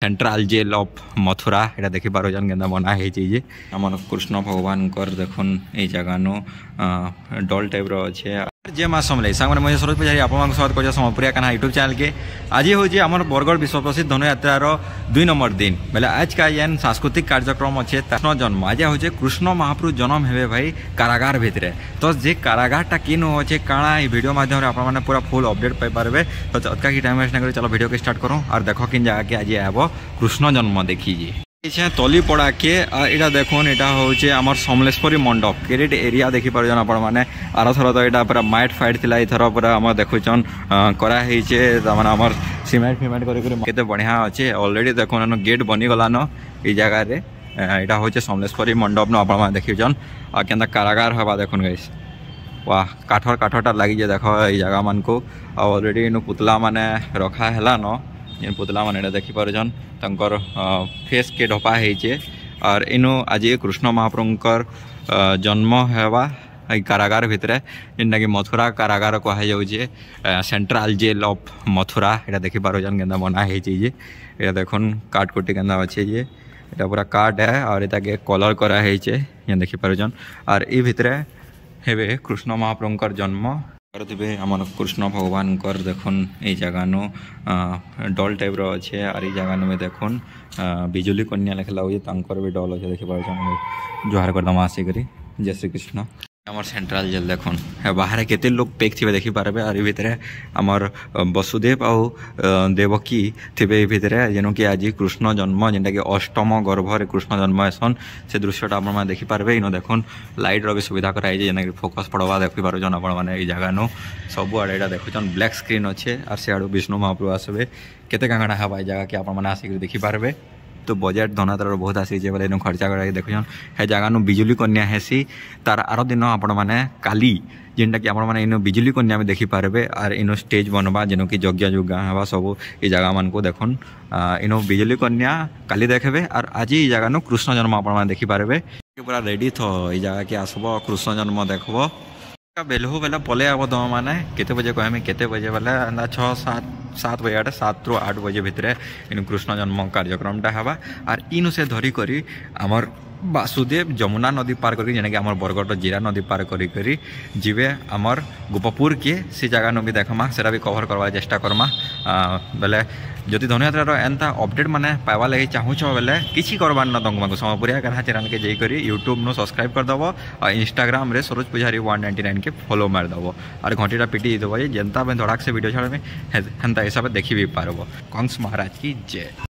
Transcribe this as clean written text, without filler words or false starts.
Central jail of Mathura एटा देखि पारो जन केंदा बना हे जे हमर कृष्ण भगवान कर देखन ए जगह नो डॉल टाइप रो अछि जे मा समले सांग मैं सरोज पुजारी आपन स्वागत कर समपुरिया काना यूट्यूब चैनल के आज हो जे हमर बरगढ़ विश्व प्रसिद्ध धनुयात्रा रो 2 नंबर दिन बेले आज का यान सांस्कृतिक कार्यक्रम अछि कृष्ण जन्म आज हो जे कृष्ण महाप्रभु जन्म हेबे भाई कारागार भितरे तो जे कारागार टा किन हो जे काना ई वीडियो माध्यम रे आपन माने पूरा फुल अपडेट पाई पारबे तो तत्का की टाइम वेस्ट न करे चलो वीडियो के स्टार्ट करो और देखो किन जगह के आज आबो कृष्ण जन्म देखी तली पड़ा के यहाँ देखुन यहाँ हूँ आम समलेश्वरी मंडप क्रेडिट एरिया देखी पार्जन आपण मैंने आर थर तो यहाँ पूरा माइट फाइट थी थर पूरा आम देखुन कराई आम सीमेंट फिमेंट करते बढ़िया अच्छे ऑलरेडी देखुन गेट बनीगलान ये जगार यहाँ हूँ समलेश्वरी मंडप न देखीन आ के कारागार हवा देखुन गैस वाह काठर काठटा लगी देख ये जगह मान को ऑलरेडी इन पुतला माने रखा है न जेन पुतला मैंने देखी पार्जन तंकर फेस के ढपा है और इनु आज कृष्ण महाप्रभुंकर जन्म हेवा कारागार भितर जेनटा कि मथुरा कारागार कहुचे सेंट्रल जेल ऑफ मथुरा एटा देखी पार्जन केंदा बना है ये देखुन काट कुटी केंदा अच्छे ये এটা पूरा काट है और इताके कलर करा है देखी पार्जन और ये भितर हेबे कृष्ण महाप्रभुंकर जन्म थे आम कृष्ण भगवान कर देखुन ये जगह नो डॉल टाइप रो अच्छे और ये जगह में देखुन बिजुली कन्या लिखला हुए भी डॉल अच्छे देखी पार्जन जुहार करदम आसिक जय श्री कृष्ण आमर सेंट्रल जेल देखुन बाहर केते लोग पेक थे देखी पारे और भितर आमर वसुदेव आउ देवकी थे भितर जेन कि आज कृष्ण जन्म जेनटा कि अष्टम गर्भर कृष्ण जन्म हेसन से दृश्यटा आप देखी पारे इन देखुन लाइट रो भी सुविधा कराई जेना कि फोकस पड़वा देखी पार्जन आपने जगह नो सब आड़े यहाँ देखुन ब्लैक स्क्रीन अच्छे और से आड़ू विष्णु महाप्रभु आसबे केते कांगड़ा हवा जगह कि आपने आसिक देखी पारे तो बजेट धनातर बहुत आसी बोले इन खर्चा कर देखुन है जगह नु बिजुली कन्या हेसी तार आर दिन आपण मैंने काली जेनटा कि आप इन बिजुली कन्या में देखी पारे और इन स्टेज बनवा जेन कि यज्ञ युज्ञ हवा सब ये जगह मान को देखुन इन बिजुली कन्या काली देखे और आज ये जगह नु कृष्ण जन्म आप देखी पारे पूरा रेडी थो ये जगह के आसब कृष्ण जन्म देखब बेलू बेला पले आब तुम मैंने केते बजे कहमी केते बजे बेले 6-7 बजे 7 ରୁ 8 बजे भितर इन कृष्ण जन्म कार्यक्रमटा हवा और इन से धरी करी आमर वासुदेव जमुना नदी पार करी जेना कि आमर बरगढ़ जीरा नदी पार करी जीवे आमर गोपपुर के से जगह नु भी देखमा सेरा भी कवर करवा चेष्टा करमा बेले जदि धनुयात्रा एंता अपडेट माने पाइबा लगे चाहूछ बेले किसी करबार न तुमको समपुरिया कान्हा चैनल के जाकर यूट्यूब नो सब्सक्राइब करदेव और इंस्टाग्राम रे सरोज पुजारी 199 के फॉलो मारदेव और घंटीटा पिटी देव जेनता धड़ाक से वीडियो छाड़े हेन्ता हिसाब से देखी भी पारब कंस महाराज की जय।